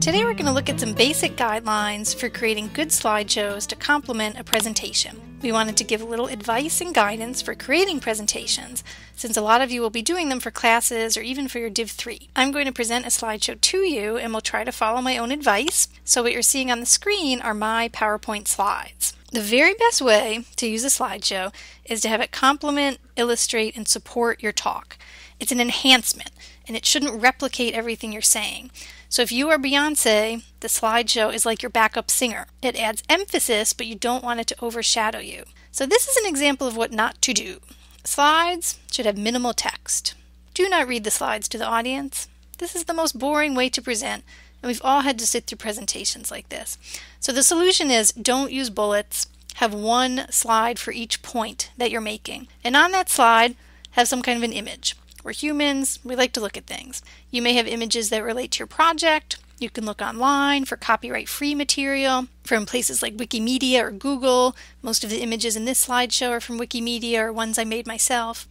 Today we're going to look at some basic guidelines for creating good slideshows to complement a presentation. We wanted to give a little advice and guidance for creating presentations, since a lot of you will be doing them for classes or even for your Div 3. I'm going to present a slideshow to you and we'll try to follow my own advice. So what you're seeing on the screen are my PowerPoint slides. The very best way to use a slideshow is to have it complement, illustrate, and support your talk. It's an enhancement, and it shouldn't replicate everything you're saying. So if you are Beyonce, the slideshow is like your backup singer. It adds emphasis, but you don't want it to overshadow you. So this is an example of what not to do. Slides should have minimal text. Do not read the slides to the audience. This is the most boring way to present, and we've all had to sit through presentations like this. So the solution is don't use bullets. Have one slide for each point that you're making. And on that slide, have some kind of an image. We're humans, we like to look at things. You may have images that relate to your project. You can look online for copyright-free material from places like Wikimedia or Google. Most of the images in this slideshow are from Wikimedia or ones I made myself.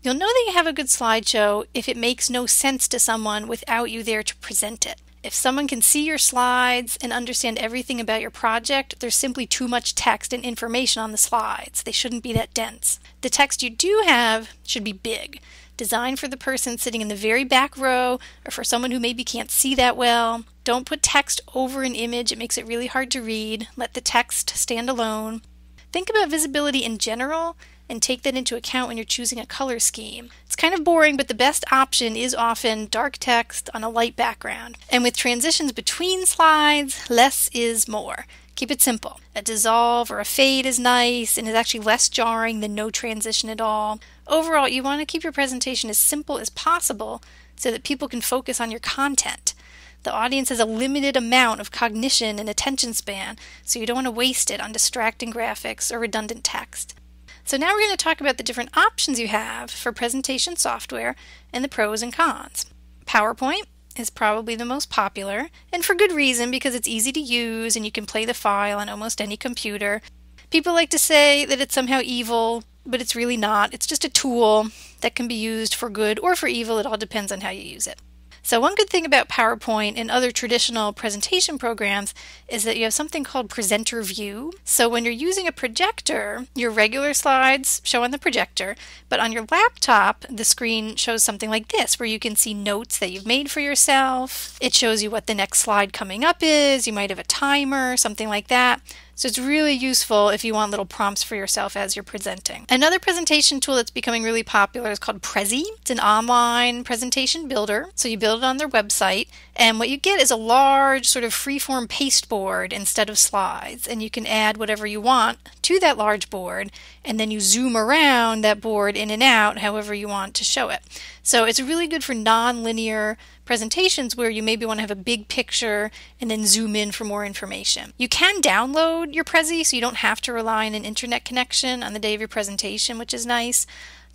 You'll know that you have a good slideshow if it makes no sense to someone without you there to present it. If someone can see your slides and understand everything about your project, there's simply too much text and information on the slides. They shouldn't be that dense. The text you do have should be big, designed for the person sitting in the very back row or for someone who maybe can't see that well. Don't put text over an image. It makes it really hard to read. Let the text stand alone. Think about visibility in general and take that into account when you're choosing a color scheme. It's kind of boring, but the best option is often dark text on a light background. And with transitions between slides, less is more. Keep it simple. A dissolve or a fade is nice and is actually less jarring than no transition at all. Overall, you want to keep your presentation as simple as possible so that people can focus on your content. The audience has a limited amount of cognition and attention span, so you don't want to waste it on distracting graphics or redundant text. So now we're going to talk about the different options you have for presentation software and the pros and cons. PowerPoint is probably the most popular, and for good reason because it's easy to use and you can play the file on almost any computer. People like to say that it's somehow evil, but it's really not. It's just a tool that can be used for good or for evil. It all depends on how you use it. So one good thing about PowerPoint and other traditional presentation programs is that you have something called presenter view. So when you're using a projector, your regular slides show on the projector, but on your laptop, the screen shows something like this, where you can see notes that you've made for yourself. It shows you what the next slide coming up is. You might have a timer, something like that. So it's really useful if you want little prompts for yourself as you're presenting. Another presentation tool that's becoming really popular is called Prezi. It's an online presentation builder. So you build it on their website, and what you get is a large sort of freeform pasteboard instead of slides. And you can add whatever you want to that large board, and then you zoom around that board in and out however you want to show it. So it's really good for non-linear presentations where you maybe want to have a big picture and then zoom in for more information. You can download your Prezi, so you don't have to rely on an internet connection on the day of your presentation, which is nice.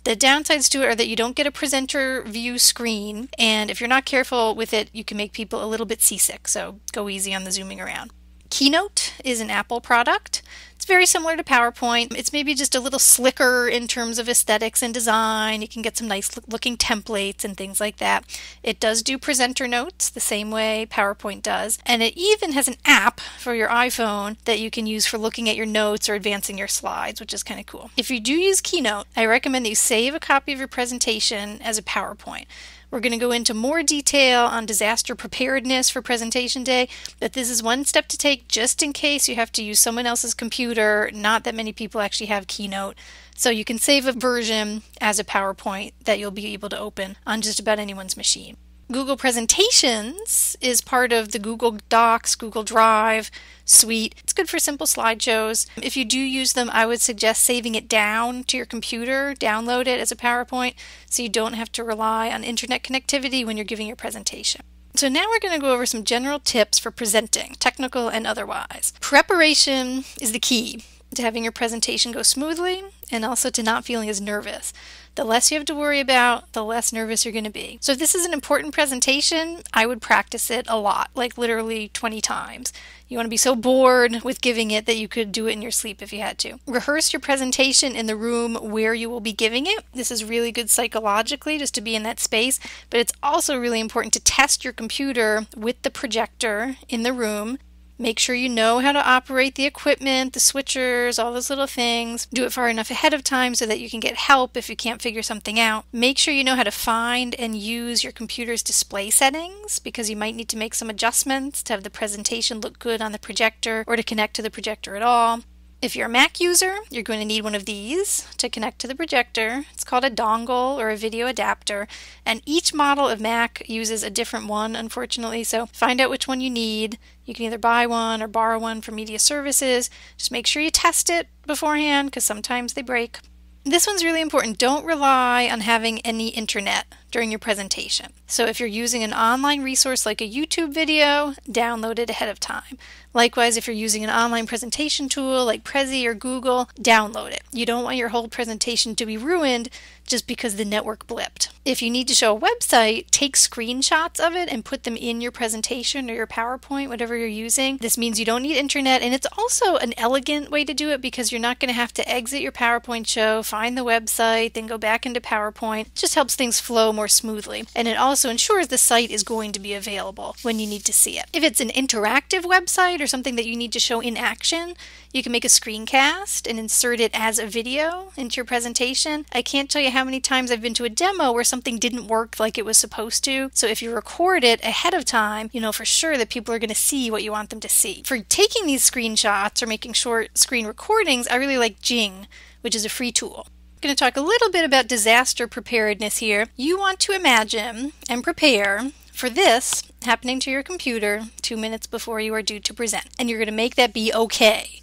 The downsides to it are that you don't get a presenter view screen, and if you're not careful with it, you can make people a little bit seasick, so go easy on the zooming around. Keynote is an Apple product. It's very similar to PowerPoint. It's maybe just a little slicker in terms of aesthetics and design. You can get some nice looking templates and things like that. It does do presenter notes the same way PowerPoint does. And it even has an app for your iPhone that you can use for looking at your notes or advancing your slides, which is kind of cool. If you do use Keynote, I recommend that you save a copy of your presentation as a PowerPoint. We're going to go into more detail on disaster preparedness for presentation day, but this is one step to take just in case you have to use someone else's computer. Not that many people actually have Keynote, so you can save a version as a PowerPoint that you'll be able to open on just about anyone's machine. Google Presentations is part of the Google Docs, Google Drive suite. It's good for simple slideshows. If you do use them, I would suggest saving it down to your computer, download it as a PowerPoint, so you don't have to rely on internet connectivity when you're giving your presentation. So now we're going to go over some general tips for presenting, technical and otherwise. Preparation is the key. to having your presentation go smoothly and also to not feeling as nervous. The less you have to worry about, the less nervous you're going to be. So if this is an important presentation, I would practice it a lot, like literally 20 times. You want to be so bored with giving it that you could do it in your sleep if you had to. Rehearse your presentation in the room where you will be giving it. This is really good psychologically just to be in that space, but it's also really important to test your computer with the projector in the room. Make sure you know how to operate the equipment, the switchers, all those little things. Do it far enough ahead of time so that you can get help if you can't figure something out. Make sure you know how to find and use your computer's display settings because you might need to make some adjustments to have the presentation look good on the projector or to connect to the projector at all. If you're a Mac user, you're going to need one of these to connect to the projector. It's called a dongle or a video adapter, and each model of Mac uses a different one, unfortunately, so find out which one you need. You can either buy one or borrow one from media services. Just make sure you test it beforehand because sometimes they break. This one's really important. Don't rely on having any internet during your presentation. So if you're using an online resource like a YouTube video, download it ahead of time. Likewise, if you're using an online presentation tool like Prezi or Google, download it. You don't want your whole presentation to be ruined just because the network blipped. If you need to show a website, take screenshots of it and put them in your presentation or your PowerPoint, whatever you're using. This means you don't need internet, and it's also an elegant way to do it because you're not going to have to exit your PowerPoint show, find the website, then go back into PowerPoint. It just helps things flow more smoothly, and it also ensures the site is going to be available when you need to see it. If it's an interactive website or something that you need to show in action, you can make a screencast and insert it as a video into your presentation. I can't tell you how many times I've been to a demo where something didn't work like it was supposed to. So if you record it ahead of time, you know for sure that people are going to see what you want them to see. For taking these screenshots or making short screen recordings, I really like Jing, which is a free tool. I'm going to talk a little bit about disaster preparedness here. You want to imagine and prepare for this happening to your computer 2 minutes before you are due to present. And you're going to make that be okay.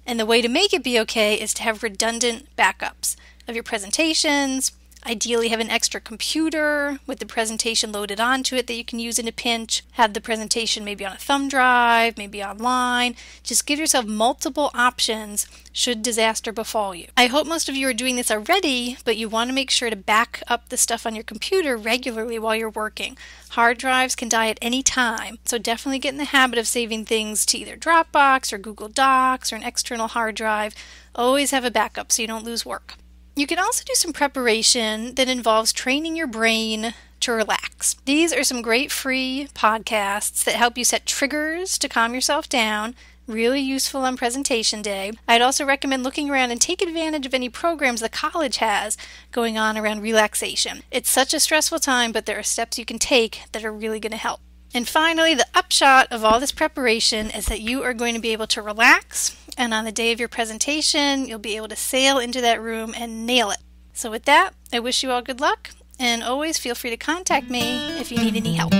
And the way to make it be okay is to have redundant backups of your presentations. Ideally have an extra computer with the presentation loaded onto it that you can use in a pinch. Have the presentation maybe on a thumb drive, maybe online. Just give yourself multiple options should disaster befall you. I hope most of you are doing this already, but you want to make sure to back up the stuff on your computer regularly while you're working. Hard drives can die at any time, so definitely get in the habit of saving things to either Dropbox or Google Docs or an external hard drive. Always have a backup so you don't lose work. You can also do some preparation that involves training your brain to relax. These are some great free podcasts that help you set triggers to calm yourself down. Really useful on presentation day. I'd also recommend looking around and take advantage of any programs the college has going on around relaxation. It's such a stressful time, but there are steps you can take that are really going to help. And finally, the upshot of all this preparation is that you are going to be able to relax, and on the day of your presentation, you'll be able to sail into that room and nail it. So with that, I wish you all good luck, and always feel free to contact me if you need any help.